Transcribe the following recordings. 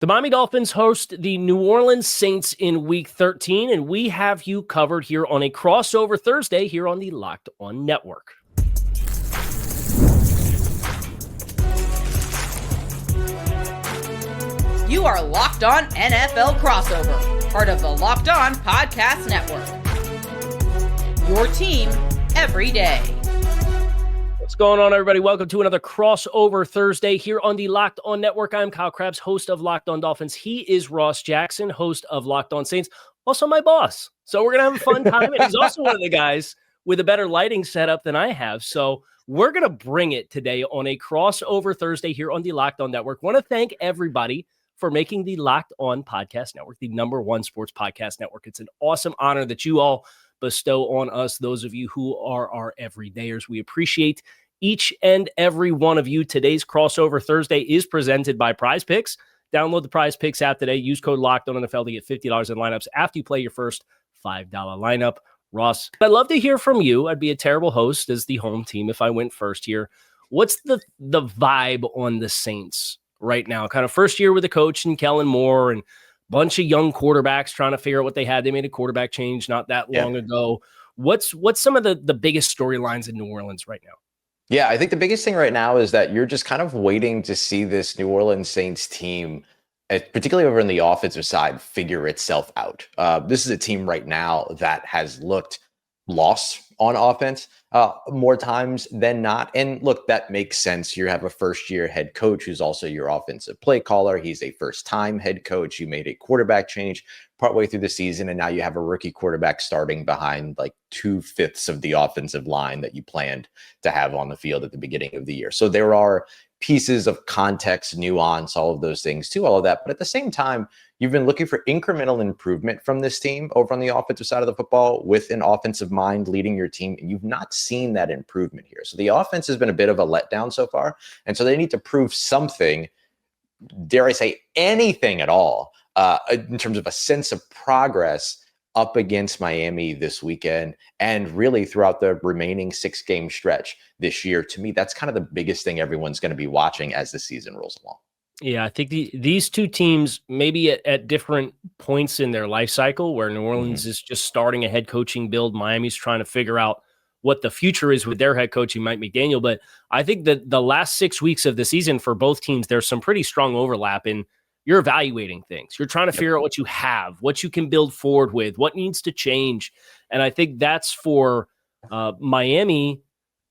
The Miami Dolphins host the New Orleans Saints in Week 13, and we have you covered here on a crossover Thursday here on the Locked On Network. You are Locked On NFL Crossover, part of the Locked On Podcast Network. Your team every day. What's going on, everybody? Welcome to another crossover Thursday here on the Locked On Network. I'm Kyle Krabs, host of Locked On Dolphins. He is Ross Jackson, host of Locked On Saints, also my boss. So we're going to have a fun time. And he's also one of the guys with a better lighting setup than I have. So we're going to bring it today on a crossover Thursday here on the Locked On Network. Want to thank everybody for making the Locked On Podcast Network the #1 sports podcast network. It's an awesome honor that you all bestow on us, those of you who are our everydayers. We appreciate each and every one of you. Today's crossover Thursday is presented by Prize Picks. Download the Prize Picks app today. Use code LOCKEDONNFL to get $50 in lineups after you play your first $5 lineup. Ross, I'd love to hear from you. I'd be a terrible host as the home team if I went first here. What's the vibe on the Saints right now? Kind of first year with the coach and Kellen Moore and bunch of young quarterbacks trying to figure out what they had. They made a quarterback change not that long ago. What's some of the biggest storylines in New Orleans right now? Yeah, I think the biggest thing right now is that you're just kind of waiting to see this New Orleans Saints team, particularly over on the offensive side, figure itself out. This is a team right now that has looked lost on offense more times than not. And look, that makes sense. You have a first-year head coach who's also your offensive play caller. He's a first-time head coach. You made a quarterback change partway through the season, and now you have a rookie quarterback starting behind like 2/5 of the offensive line that you planned to have on the field at the beginning of the year. So there are pieces of context, nuance, all of those things to all of that. But at the same time, you've been looking for incremental improvement from this team over on the offensive side of the football with an offensive mind leading your team. And you've not seen that improvement here. So the offense has been a bit of a letdown so far. And so they need to prove something, dare I say anything at all, in terms of a sense of progress up against Miami this weekend and really throughout the remaining 6-game stretch this year. To me, that's kind of the biggest thing everyone's going to be watching as the season rolls along. Yeah, I think these two teams maybe at different points in their life cycle, where New Orleans is just starting a head coaching build. Miami's trying to figure out what the future is with their head coaching, Mike McDaniel. But I think that the last 6 weeks of the season for both teams, there's some pretty strong overlap in you're evaluating things. You're trying to figure out what you have, what you can build forward with, what needs to change. And I think that's for Miami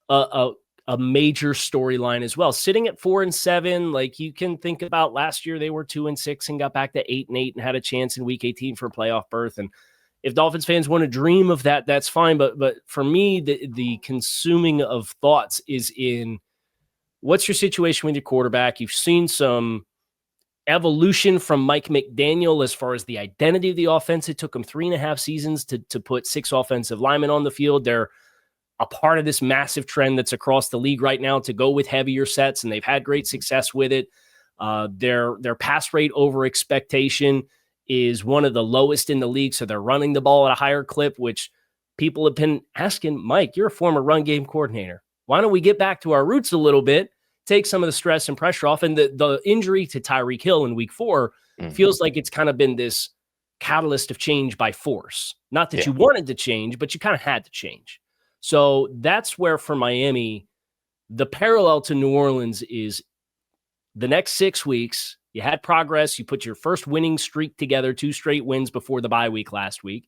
a major storyline as well. Sitting at 4-7, like you can think about last year, they were 2-6 and got back to 8-8 and had a chance in week 18 for a playoff berth. And if Dolphins fans want to dream of that, that's fine. But for me, the consuming of thoughts is in what's your situation with your quarterback? You've seen some evolution from Mike McDaniel as far as the identity of the offense. It took him 3.5 seasons to put 6 offensive linemen on the field. They're a part of this massive trend that's across the league right now to go with heavier sets, and they've had great success with it. Their pass rate over expectation is one of the lowest in the league, so they're running the ball at a higher clip, which people have been asking, Mike, you're a former run game coordinator. Why don't we get back to our roots a little bit, take some of the stress and pressure off? And the injury to Tyreek Hill in week 4 feels like it's kind of been this catalyst of change by force. Not that you wanted to change, but you kind of had to change. So that's where for Miami, the parallel to New Orleans is the next 6 weeks. You had progress. You put your first winning streak together, 2 straight wins before the bye week last week.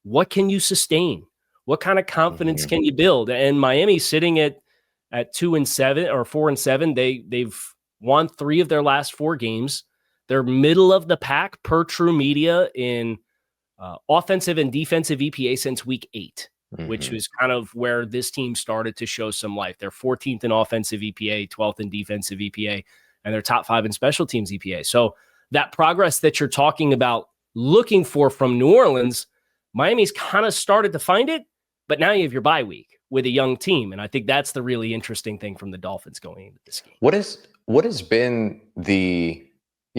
What can you sustain? What kind of confidence can you build? And Miami sitting at 2-7 or 4-7, they've won 3 of their last 4 games. They're middle of the pack per True Media in offensive and defensive EPA since week 8, which was kind of where this team started to show some life. They're 14th in offensive EPA, 12th in defensive EPA, and they're top 5 in special teams EPA. So that progress that you're talking about looking for from New Orleans, Miami's kind of started to find it, but now you have your bye week with a young team. And I think that's the really interesting thing from the Dolphins going into this game. What has been the,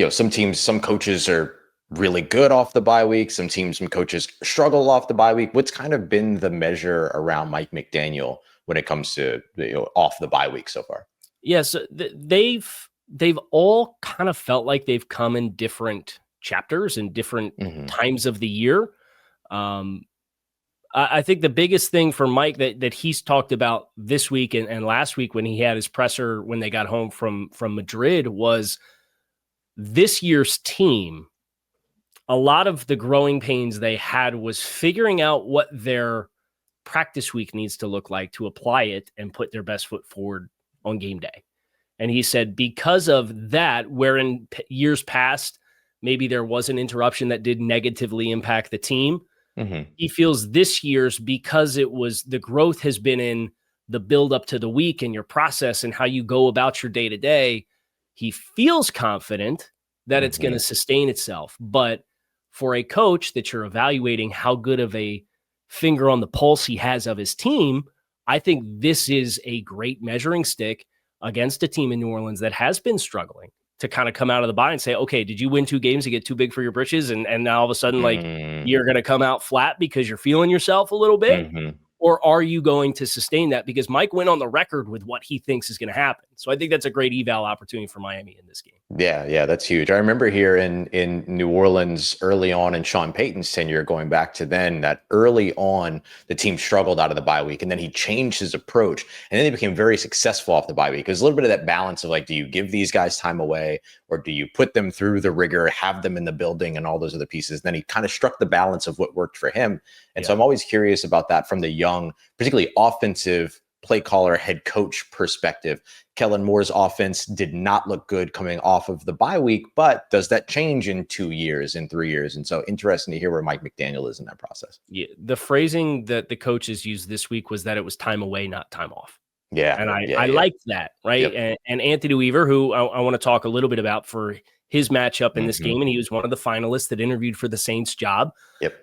some teams, some coaches are really good off the bye week. Some teams, some coaches struggle off the bye week. What's kind of been the measure around Mike McDaniel when it comes to off the bye week so far? Yes, they've all kind of felt like they've come in different chapters and different times of the year. I think the biggest thing for Mike that he's talked about this week and last week when he had his presser when they got home from Madrid was this year's team. A lot of the growing pains they had was figuring out what their practice week needs to look like to apply it and put their best foot forward on game day. And he said, because of that, where in years past, maybe there was an interruption that did negatively impact the team. He feels this year's, because it was the growth has been in the build up to the week and your process and how you go about your day to day. He feels confident that it's going to sustain itself. But for a coach that you're evaluating how good of a finger on the pulse he has of his team, I think this is a great measuring stick against a team in New Orleans that has been struggling to kind of come out of the bye and say, okay, did you win 2 games to get too big for your britches? And now all of a sudden, like, you're going to come out flat because you're feeling yourself a little bit? Or are you going to sustain that? Because Mike went on the record with what he thinks is going to happen. So I think that's a great eval opportunity for Miami in this game. Yeah, that's huge. I remember here in New Orleans early on in Sean Payton's tenure, going back to then, that early on the team struggled out of the bye week, and then he changed his approach, and then they became very successful off the bye week. There's a little bit of that balance of like, do you give these guys time away, or do you put them through the rigor, have them in the building, and all those other pieces? And then he kind of struck the balance of what worked for him. And so I'm always curious about that from the young, particularly offensive play caller, head coach perspective. Kellen Moore's offense did not look good coming off of the bye week, but does that change in 2 years, in 3 years? And so interesting to hear where Mike McDaniel is in that process. Yeah, the phrasing that the coaches used this week was that it was time away, not time off. Yeah. And I liked that, right? Yep. And Anthony Weaver, who I want to talk a little bit about for his matchup in this game, and he was one of the finalists that interviewed for the Saints job. Yep.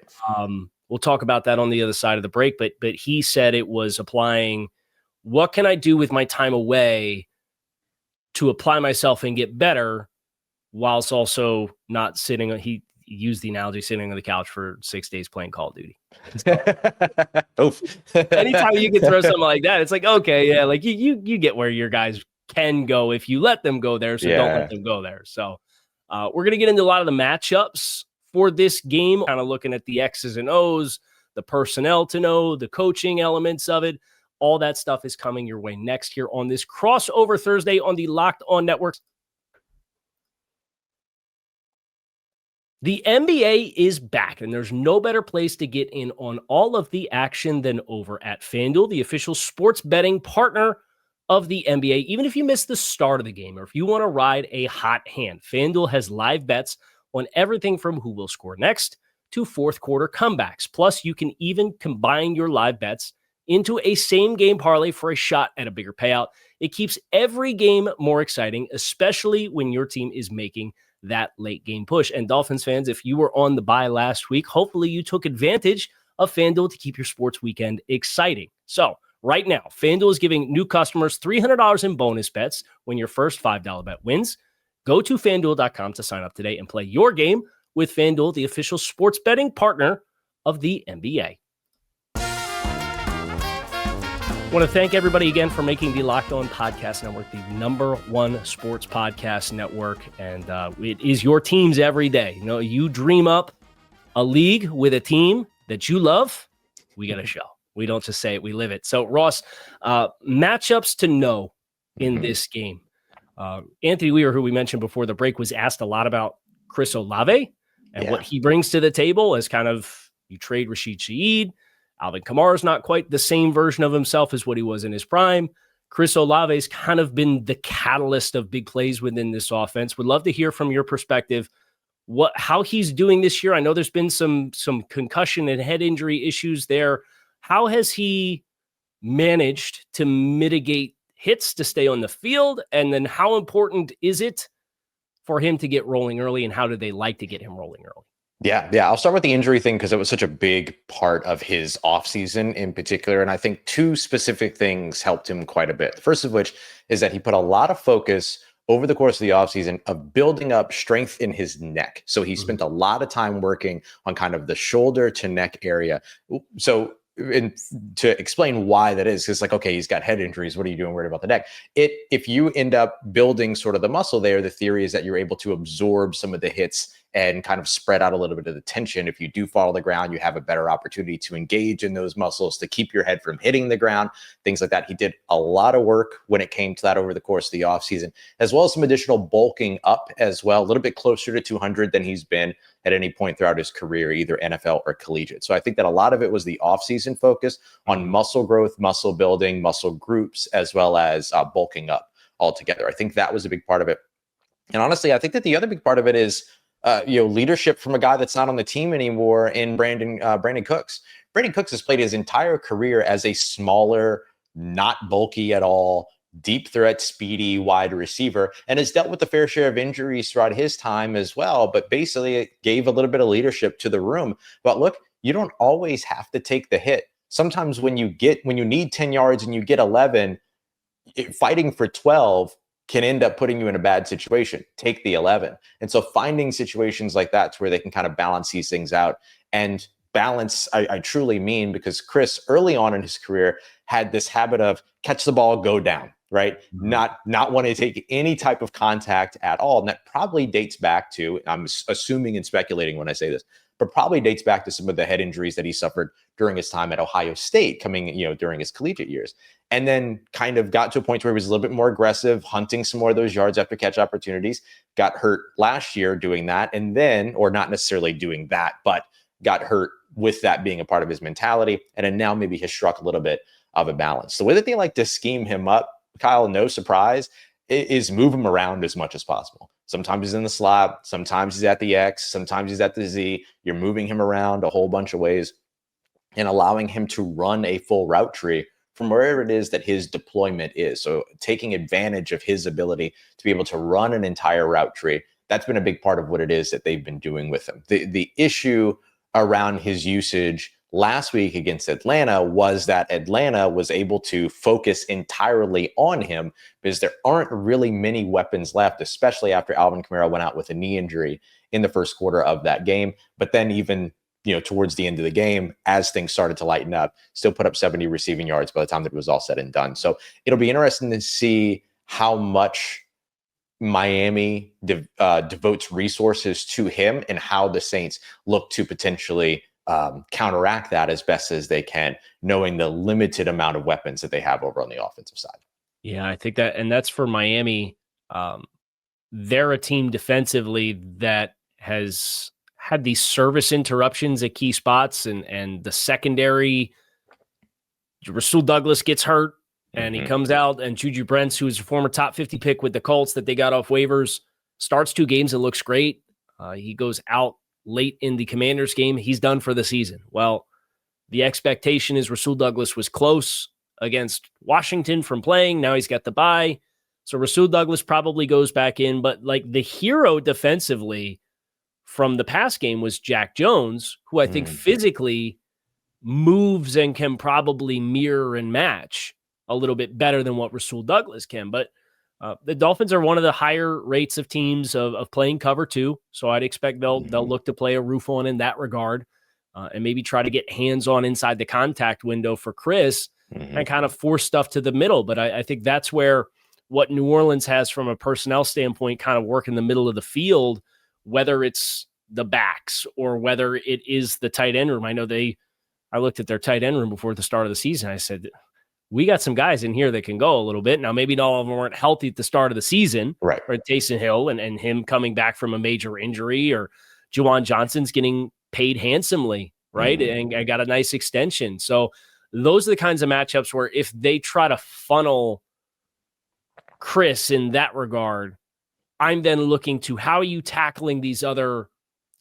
We'll talk about that on the other side of the break, but he said it was applying, what can I do with my time away to apply myself and get better, whilst also not sitting on, he used the analogy, sitting on the couch for 6 days playing Call of Duty. Anytime you can throw something like that, it's like, okay, yeah, like you get where your guys can go if you let them go there, so don't let them go there. So we're going to get into a lot of the matchups for this game, kind of looking at the X's and O's, the personnel to know, the coaching elements of it. All that stuff is coming your way next here on this Crossover Thursday on the Locked On Network. The NBA is back, and there's no better place to get in on all of the action than over at FanDuel, the official sports betting partner of the NBA. Even if you miss the start of the game, or if you want to ride a hot hand, FanDuel has live bets on everything from who will score next to fourth quarter comebacks. Plus, you can even combine your live bets into a same game parlay for a shot at a bigger payout. It keeps every game more exciting, especially when your team is making that late game push. And Dolphins fans, if you were on the bye last week, hopefully you took advantage of FanDuel to keep your sports weekend exciting. So right now, FanDuel is giving new customers $300 in bonus bets when your first $5 bet wins. Go to FanDuel.com to sign up today and play your game with FanDuel, the official sports betting partner of the NBA. I want to thank everybody again for making the Locked On Podcast Network the #1 sports podcast network. And it is your teams every day. You know, you dream up a league with a team that you love. We got a show. We don't just say it, we live it. So, Ross, matchups to know in this game. Anthony Weaver, who we mentioned before the break, was asked a lot about Chris Olave and what he brings to the table as kind of, you trade Rashid Shaheed. Alvin Kamara is not quite the same version of himself as what he was in his prime. Chris Olave's kind of been the catalyst of big plays within this offense. Would love to hear from your perspective how he's doing this year. I know there's been some concussion and head injury issues there. How has he managed to mitigate hits to stay on the field? And then how important is it for him to get rolling early, and how do they like to get him rolling early? Yeah. I'll start with the injury thing because it was such a big part of his offseason in particular. And I think 2 specific things helped him quite a bit. The first of which is that he put a lot of focus over the course of the offseason of building up strength in his neck. So he spent a lot of time working on kind of the shoulder to neck area. So and to explain why that is, it's like, okay, he's got head injuries. What are you doing worried about the neck? If you end up building sort of the muscle there, the theory is that you're able to absorb some of the hits and kind of spread out a little bit of the tension. If you do fall to the ground, you have a better opportunity to engage in those muscles to keep your head from hitting the ground, things like that. He did a lot of work when it came to that over the course of the offseason, as well as some additional bulking up as well, a little bit closer to 200 than he's been at any point throughout his career, either NFL or collegiate. So I think that a lot of it was the offseason focus on muscle growth, muscle building, muscle groups, as well as bulking up altogether. I think that was a big part of it. And honestly, I think that the other big part of it is leadership from a guy that's not on the team anymore in Brandon Cooks. Brandon Cooks has played his entire career as a smaller, not bulky at all, deep threat, speedy wide receiver, and has dealt with a fair share of injuries throughout his time as well, but basically it gave a little bit of leadership to the room. But look, you don't always have to take the hit. Sometimes when you need 10 yards and you get 11, fighting for 12 can end up putting you in a bad situation. Take the 11. And so finding situations like that to where they can kind of balance these things out, and balance, I truly mean, because Chris early on in his career had this habit of catch the ball, go down, right? Not wanting to take any type of contact at all. And that probably dates back to, I'm assuming and speculating when I say this, but probably dates back to some of the head injuries that he suffered during his time at Ohio State, coming, during his collegiate years. And then kind of got to a point where he was a little bit more aggressive, hunting some more of those yards after catch opportunities, got hurt last year doing that. And then, or not necessarily doing that, but got hurt with that being a part of his mentality. And then now maybe has struck a little bit of a balance. The way that they like to scheme him up, Kyle, no surprise, is move him around as much as possible. Sometimes he's in the slot, sometimes he's at the X, sometimes he's at the Z. You're moving him around a whole bunch of ways and allowing him to run a full route tree from wherever it is that his deployment is. So taking advantage of his ability to be able to run an entire route tree, that's been a big part of what it is that they've been doing with him. The issue around his usage last week against Atlanta was that Atlanta was able to focus entirely on him because there aren't really many weapons left, especially after Alvin Kamara went out with a knee injury in the first quarter of that game. But then even towards the end of the game, as things started to lighten up, still put up 70 receiving yards by the time that it was all said and done. So it'll be interesting to see how much Miami devotes resources to him and how the Saints look to potentially counteract that as best as they can, knowing the limited amount of weapons that they have over on the offensive side. Yeah, I think that, and that's for Miami. They're a team defensively that has had these service interruptions at key spots, and the secondary, Rasul Douglas gets hurt and he comes out, and Juju Brents, who is a former top 50 pick with the Colts that they got off waivers, starts 2 games and looks great. He goes out late in the Commanders game. He's done for the season. Well, the expectation is Rasul Douglas was close against Washington from playing. Now he's got the bye. So Rasul Douglas probably goes back in, but like the hero defensively from the past game was Jack Jones, who I think physically moves and can probably mirror and match a little bit better than what Rasul Douglas can. But the Dolphins are one of the higher rates of teams of playing cover 2. So I'd expect they'll look to play a roof on in that regard, and maybe try to get hands on inside the contact window for Chris and kind of force stuff to the middle. But I think that's where what New Orleans has from a personnel standpoint kind of work in the middle of the field, whether it's the backs or whether it is the tight end room. I know I looked at their tight end room before the start of the season. I said, we got some guys in here that can go a little bit. Now, maybe not all of them weren't healthy at the start of the season, right? Or Taysom Hill and him coming back from a major injury, or Juwan Johnson's getting paid handsomely, right? And I got a nice extension. So those are the kinds of matchups where if they try to funnel Chris in that regard, I'm then looking to how are you tackling these other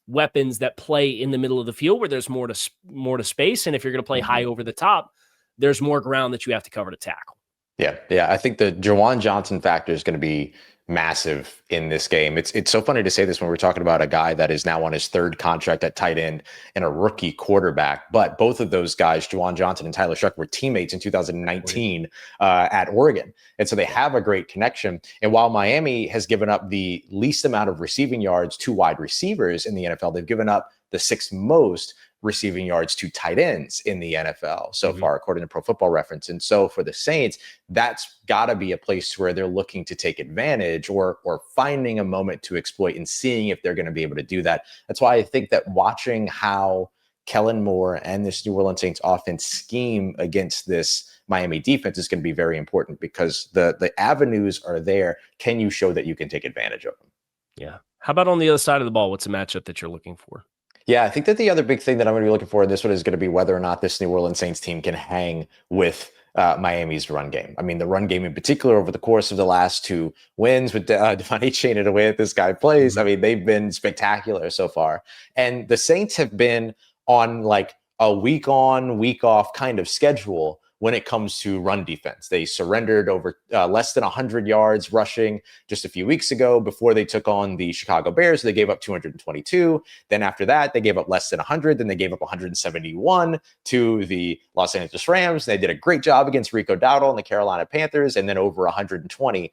weapons that play in the middle of the field where there's more to space. And if you're going to play high over the top, there's more ground that you have to cover to tackle. Yeah. I think the Juwan Johnson factor is going to be massive in this game. It's so funny to say this when we're talking about a guy that is now on his 3rd contract at tight end and a rookie quarterback. But both of those guys, Juwan Johnson and Tyler Shough, were teammates in 2019 at Oregon. And so they have a great connection. And while Miami has given up the least amount of receiving yards to wide receivers in the NFL, they've given up the 6th most receiving yards to tight ends in the NFL so far, according to Pro Football Reference. And so for the Saints, that's got to be a place where they're looking to take advantage or finding a moment to exploit and seeing if they're going to be able to do that. That's why I think that watching how Kellen Moore and this New Orleans Saints offense scheme against this Miami defense is going to be very important, because the avenues are there. Can you show that you can take advantage of them? Yeah. How about on the other side of the ball? What's a matchup that you're looking for? Yeah, I think that the other big thing that I'm going to be looking for in this one is going to be whether or not this New Orleans Saints team can hang with Miami's run game. I mean, the run game in particular over the course of the last 2 wins with Devon Achane and the way that this guy plays, I mean, they've been spectacular so far. And the Saints have been on like a week on, week off kind of schedule when it comes to run defense. They surrendered over less than 100 yards rushing just a few weeks ago before they took on the Chicago Bears. They gave up 222. Then after that, they gave up less than 100. Then they gave up 171 to the Los Angeles Rams. They did a great job against Rico Dowdle and the Carolina Panthers, and then over 120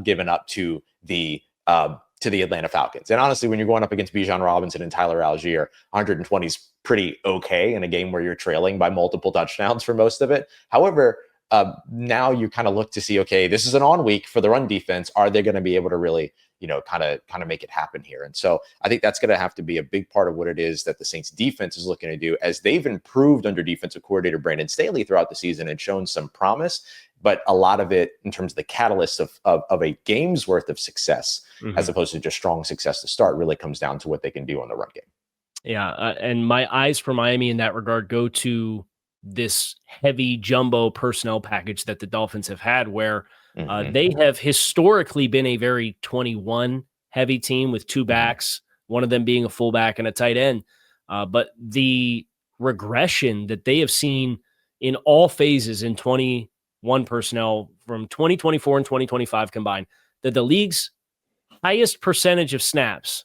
given up to the Atlanta Falcons. And honestly, when you're going up against Bijan Robinson and Tyler Algier, 120 is pretty okay in a game where you're trailing by multiple touchdowns for most of it. However, now you kind of look to see, okay, this is an on week for the run defense. Are they going to be able to really, kind of make it happen here? And so I think that's going to have to be a big part of what it is that the Saints defense is looking to do, as they've improved under defensive coordinator Brandon Staley throughout the season and shown some promise. But a lot of it, in terms of the catalyst of a game's worth of success, as opposed to just strong success to start, really comes down to what they can do on the run game. Yeah, and my eyes for Miami in that regard go to this heavy jumbo personnel package that the Dolphins have had, where they have historically been a very 21 heavy team with 2 backs, one of them being a fullback and a tight end. But the regression that they have seen in all phases in 21 personnel from 2024 and 2025 combined, that the league's highest percentage of snaps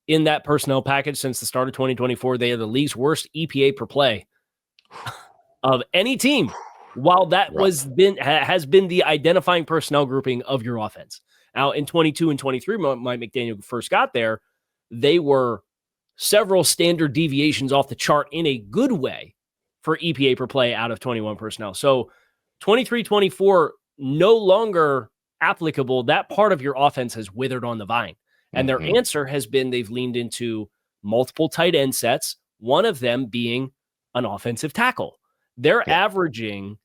in that personnel package since the start of 2024, they are the league's worst EPA per play of any team, while that has been the identifying personnel grouping of your offense. Now, in 22 and 23, Mike McDaniel first got there, they were several standard deviations off the chart in a good way for EPA per play out of 21 personnel. So 23, 24, no longer applicable. That part of your offense has withered on the vine. And their answer has been they've leaned into multiple tight end sets, one of them being an offensive tackle. They're averaging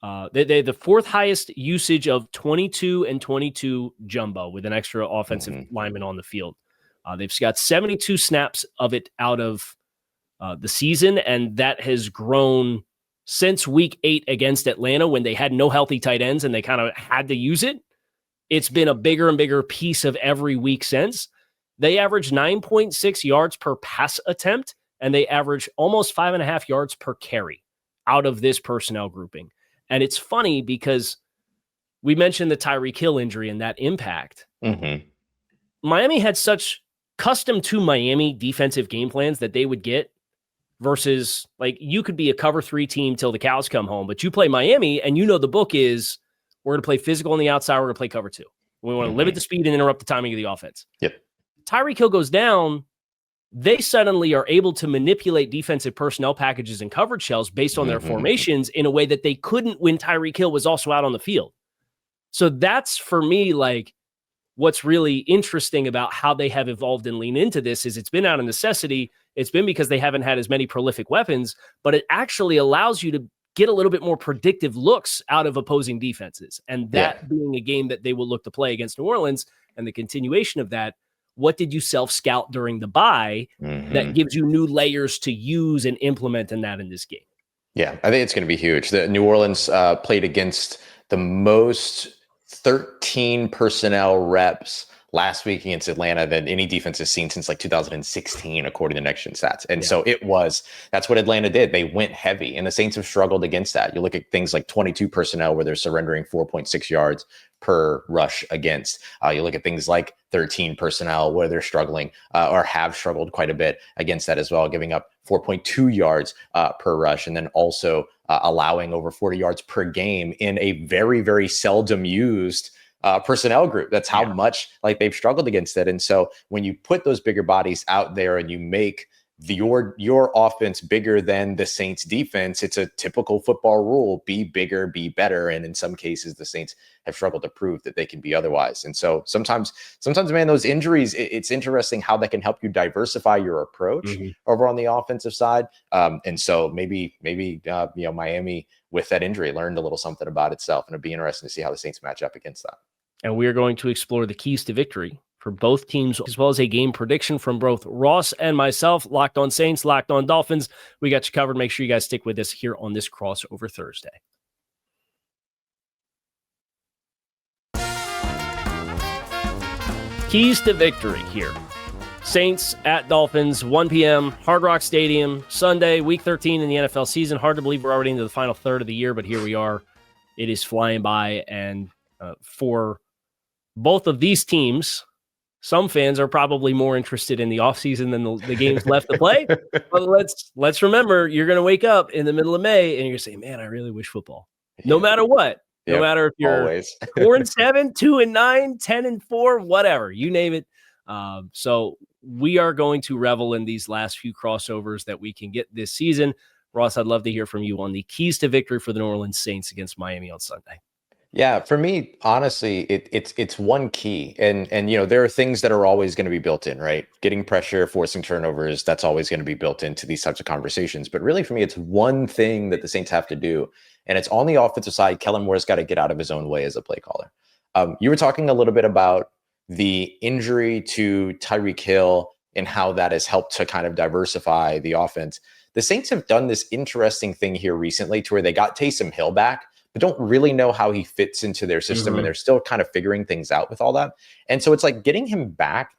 they the 4th highest usage of 22 and 22 jumbo with an extra offensive lineman on the field. They've got 72 snaps of it out of the season, and that has grown since week 8 against Atlanta when they had no healthy tight ends and they kind of had to use it. It's been a bigger and bigger piece of every week since. They average 9.6 yards per pass attempt, and they average almost 5.5 yards per carry out of this personnel grouping. And it's funny because we mentioned the Tyreek Hill injury and that impact. Miami had such custom to Miami defensive game plans that they would get versus, like, you could be a cover 3 team till the cows come home, but you play Miami and the book is, we're going to play physical on the outside. We're going to play cover 2. We want to limit the speed and interrupt the timing of the offense. Tyreek Hill goes down. They suddenly are able to manipulate defensive personnel packages and coverage shells based on their formations in a way that they couldn't when Tyreek Hill was also out on the field. So that's, for me, like, what's really interesting about how they have evolved and leaned into this is it's been out of necessity. It's been because they haven't had as many prolific weapons, but it actually allows you to get a little bit more predictive looks out of opposing defenses. And that being a game that they will look to play against New Orleans, and the continuation of that, what did you self-scout during the bye that gives you new layers to use and implement in this game? Yeah, I think it's going to be huge. The New Orleans played against the most 13 personnel reps last week against Atlanta than any defense has seen since like 2016, according to Next Gen Stats. And so that's what Atlanta did. They went heavy, and the Saints have struggled against that. You look at things like 22 personnel where they're surrendering 4.6 yards per rush against. You look at things like 13 personnel where they're struggling or have struggled quite a bit against that as well, giving up 4.2 yards per rush, and then also allowing over 40 yards per game in a very, very seldom used personnel group. That's how much like they've struggled against it. And so when you put those bigger bodies out there and you make your offense bigger than the Saints defense. It's a typical football rule: be bigger, be better. And in some cases, the Saints have struggled to prove that they can be otherwise. And so sometimes, man, those injuries, it's interesting how that can help you diversify your approach over on the offensive side. And so maybe Miami with that injury learned a little something about itself, and it'd be interesting to see how the Saints match up against that. And we are going to explore the keys to victory for both teams, as well as a game prediction from both Ross and myself. Locked on Saints, Locked on Dolphins. We got you covered. Make sure you guys stick with us here on this Crossover Thursday. Keys to victory here. Saints at Dolphins, 1 p.m., Hard Rock Stadium, Sunday, Week 13 in the NFL season. Hard to believe we're already into the final third of the year, but here we are. It is flying by, and for both of these teams, some fans are probably more interested in the offseason than the games left to play. But let's remember, you're going to wake up in the middle of May, and you're going to say, man, I really wish football. No matter what. No matter if you're always 4-7, 2-9, 10-4, whatever, you name it. So we are going to revel in these last few crossovers that we can get this season. Ross, I'd love to hear from you on the keys to victory for the New Orleans Saints against Miami on Sunday. Yeah, for me, honestly, it's one key. And there are things that are always going to be built in, right? Getting pressure, forcing turnovers, that's always going to be built into these types of conversations. But really, for me, it's one thing that the Saints have to do. And it's on the offensive side. Kellen Moore's got to get out of his own way as a play caller. You were talking a little bit about the injury to Tyreek Hill and how that has helped to kind of diversify the offense. The Saints have done this interesting thing here recently to where they got Taysom Hill back, but don't really know how he fits into their system. And they're still kind of figuring things out with all that. And so it's like getting him back.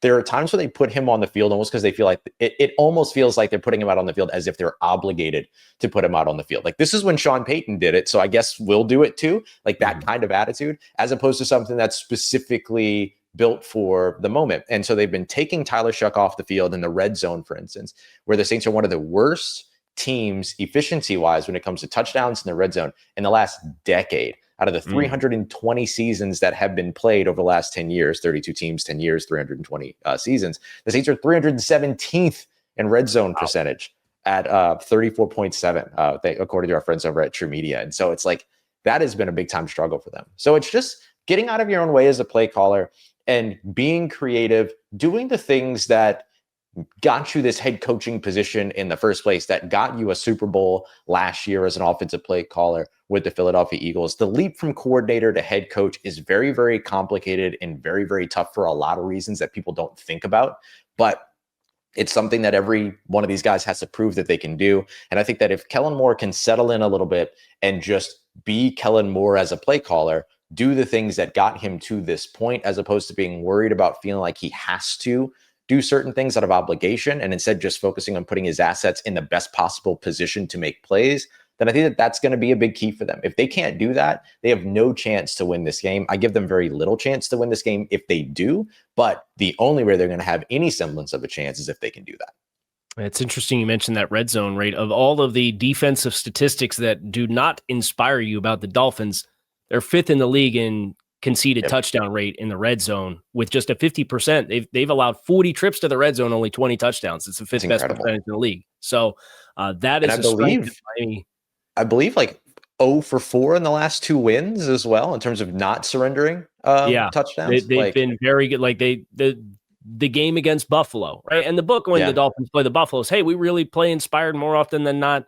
There are times where they put him on the field almost because they feel like it almost feels like they're putting him out on the field as if they're obligated to put him out on the field. Like, this is when Sean Payton did it, so I guess we'll do it too. Like that kind of attitude, as opposed to something that's specifically built for the moment. And so they've been taking Tyler Shough off the field in the red zone, for instance, where the Saints are one of the worst teams efficiency-wise when it comes to touchdowns in the red zone in the last decade. Out of the 320 seasons that have been played over the last 10 years, 32 teams, 10 years, 320 seasons, the Saints are 317th in red zone percentage at 34.7, according to our friends over at True Media. And so it's like, that has been a big time struggle for them. So it's just getting out of your own way as a play caller and being creative, doing the things that got you this head coaching position in the first place, that got you a Super Bowl last year as an offensive play caller with the Philadelphia Eagles. The leap from coordinator to head coach is very, very complicated and very, very tough for a lot of reasons that people don't think about. But it's something that every one of these guys has to prove that they can do. And I think that if Kellen Moore can settle in a little bit and just be Kellen Moore as a play caller, do the things that got him to this point, as opposed to being worried about feeling like he has to do certain things out of obligation, and instead just focusing on putting his assets in the best possible position to make plays, then I think that that's going to be a big key for them. If they can't do that, they have no chance to win this game. I give them very little chance to win this game if they do, but the only way they're going to have any semblance of a chance is if they can do that. It's interesting you mentioned that red zone rate. Of all of the defensive statistics that do not inspire you about the Dolphins, they're fifth in the league in conceded touchdown rate in the red zone with just a 50%. They've allowed 40 trips to the red zone, only 20 touchdowns. It's the fifth best percentage in the league. So that is, I believe like 0 for 4 in the last 2 wins as well, in terms of not surrendering touchdowns. They've been very good. Like the game against Buffalo, right? And the book when the Dolphins play the Buffaloes, hey, we really play inspired more often than not,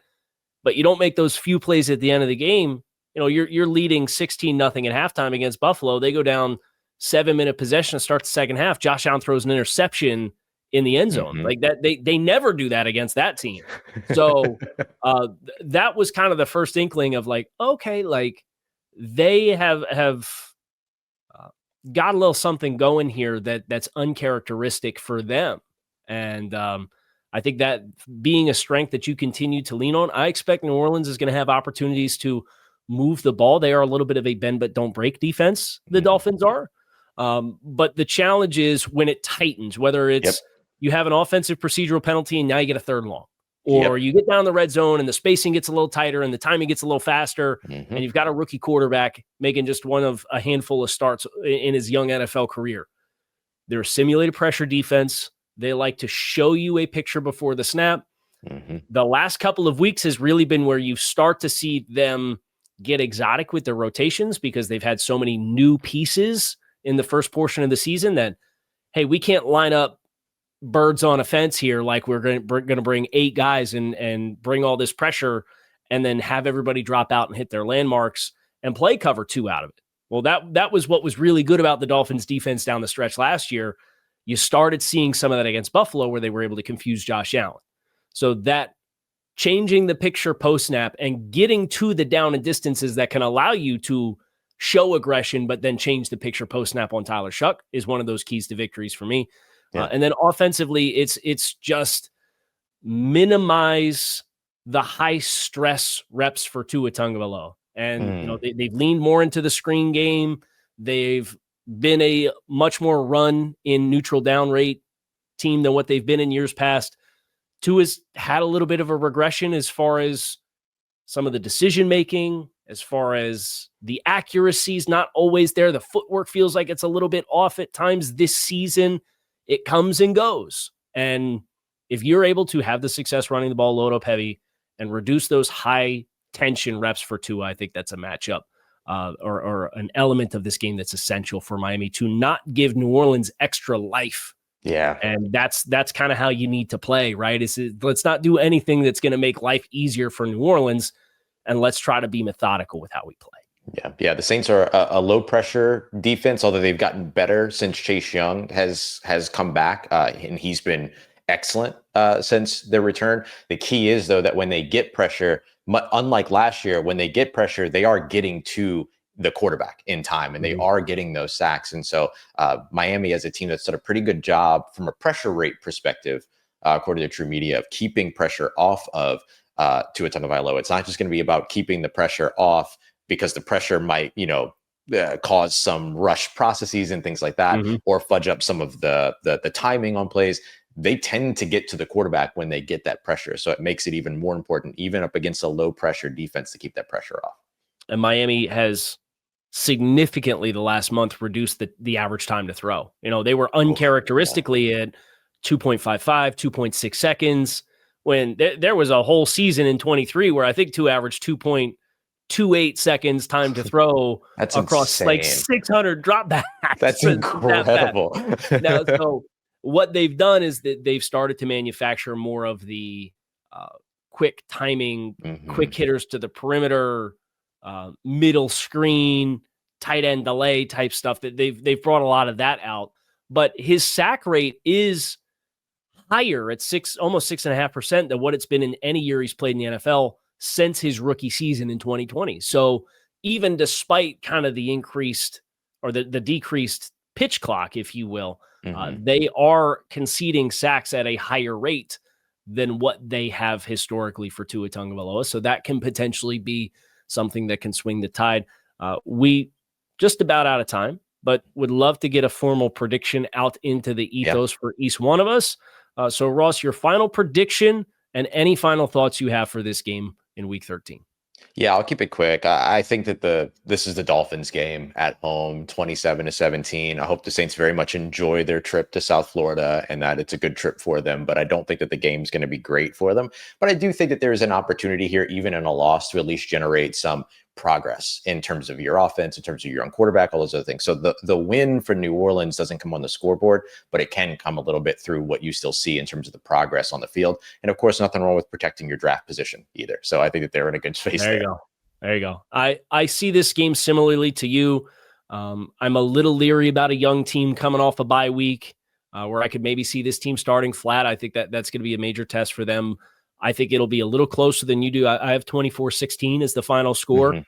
but you don't make those few plays at the end of the game. You know, you're leading 16-0 at halftime against Buffalo. They go down 7-minute possession to start the second half. Josh Allen throws an interception in the end zone. Like that, they never do that against that team. So that was kind of the first inkling of like, okay, like they have got a little something going here that's uncharacteristic for them. And I think that being a strength that you continue to lean on, I expect New Orleans is going to have opportunities to move the ball. They are a little bit of a bend but don't break defense, the Dolphins are. But the challenge is when it tightens, whether it's you have an offensive procedural penalty and now you get a third and long, or you get down the red zone and the spacing gets a little tighter and the timing gets a little faster, and you've got a rookie quarterback making just one of a handful of starts in his young NFL career. They're a simulated pressure defense. They like to show you a picture before the snap. Mm-hmm. The last couple of weeks has really been where you start to see them get exotic with their rotations because they've had so many new pieces in the first portion of the season that, hey, we can't line up birds on a fence here like we're going to bring 8 guys and bring all this pressure and then have everybody drop out and hit their landmarks and play cover 2 out of it. Well, that was what was really good about the Dolphins defense down the stretch last year. You started seeing some of that against Buffalo where they were able to confuse Josh Allen. So that changing the picture post-snap and getting to the down and distances that can allow you to show aggression but then change the picture post-snap on Tyler Shough is one of those keys to victories for me. Yeah. And then offensively, it's just minimize the high-stress reps for Tua Tagovailoa. And they've leaned more into the screen game. They've been a much more run in neutral down rate team than what they've been in years past. Tua's had a little bit of a regression as far as some of the decision making, as far as the accuracy is not always there. The footwork feels like it's a little bit off at times this season. It comes and goes. And if you're able to have the success running the ball, load up heavy, and reduce those high tension reps for Tua, I think that's a matchup or an element of this game that's essential for Miami to not give New Orleans extra life. Yeah. And that's kind of how you need to play, right? Let's not do anything that's going to make life easier for New Orleans, and let's try to be methodical with how we play. Yeah. The Saints are a low pressure defense, although they've gotten better since Chase Young has come back, and he's been excellent since their return. The key is, though, that when they get pressure, unlike last year, when they get pressure, they are getting to the quarterback in time, and they are getting those sacks. And so Miami as a team that's done a pretty good job from a pressure rate perspective, according to True Media, of keeping pressure off of Tua Tagovailoa. It's not just going to be about keeping the pressure off because the pressure might, cause some rush processes and things like that, or fudge up some of the timing on plays. They tend to get to the quarterback when they get that pressure. So it makes it even more important, even up against a low pressure defense, to keep that pressure off. And Miami has significantly the last month reduced the average time to throw. They were uncharacteristically at 2.55, 2.6 seconds when there was a whole season in 23 where I think Tua averaged 2.28 seconds time to throw across insane. Like 600 dropbacks. That's incredible. Now, so what they've done is that they've started to manufacture more of the quick timing, quick hitters to the perimeter, middle screen, tight end delay type stuff. That they've brought a lot of that out. But his sack rate is higher at almost 6.5% than what it's been in any year he's played in the NFL since his rookie season in 2020. So even despite kind of the increased or the decreased pitch clock, if you will, they are conceding sacks at a higher rate than what they have historically for Tua Tagovailoa. So that can potentially be something that can swing the tide. We just about out of time, but would love to get a formal prediction out into the ethos for each one of us. So Ross, your final prediction and any final thoughts you have for this game in week 13. Yeah, I'll keep it quick. I think that this is the Dolphins game at home, 27-17. I hope the Saints very much enjoy their trip to South Florida and that it's a good trip for them, but I don't think that the game's going to be great for them. But I do think that there's an opportunity here, even in a loss, to at least generate some progress in terms of your offense, in terms of your own quarterback, all those other things. So the win for New Orleans doesn't come on the scoreboard, but it can come a little bit through what you still see in terms of the progress on the field. And of course, nothing wrong with protecting your draft position either. So I think that they're in a good space there. There you go. I see this game similarly to you. I'm a little leery about a young team coming off a bye week where I could maybe see this team starting flat. I think that's going to be a major test for them. I think it'll be a little closer than you do. I have 24-16 as the final score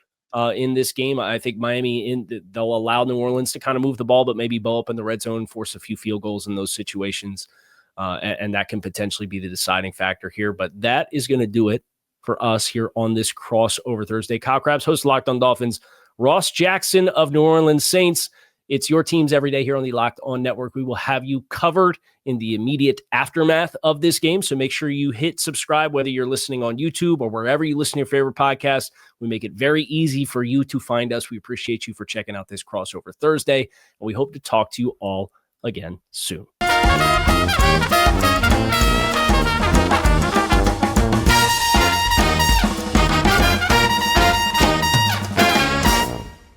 in this game. I think Miami, they'll allow New Orleans to kind of move the ball, but maybe bow up in the red zone, force a few field goals in those situations. And that can potentially be the deciding factor here. But that is going to do it for us here on this Crossover Thursday. Kyle Krabs, host of Locked On Dolphins. Ross Jackson of New Orleans Saints. It's your teams every day here on the Locked On Network. We will have you covered in the immediate aftermath of this game. So make sure you hit subscribe, whether you're listening on YouTube or wherever you listen to your favorite podcast. We make it very easy for you to find us. We appreciate you for checking out this Crossover Thursday, and we hope to talk to you all again soon.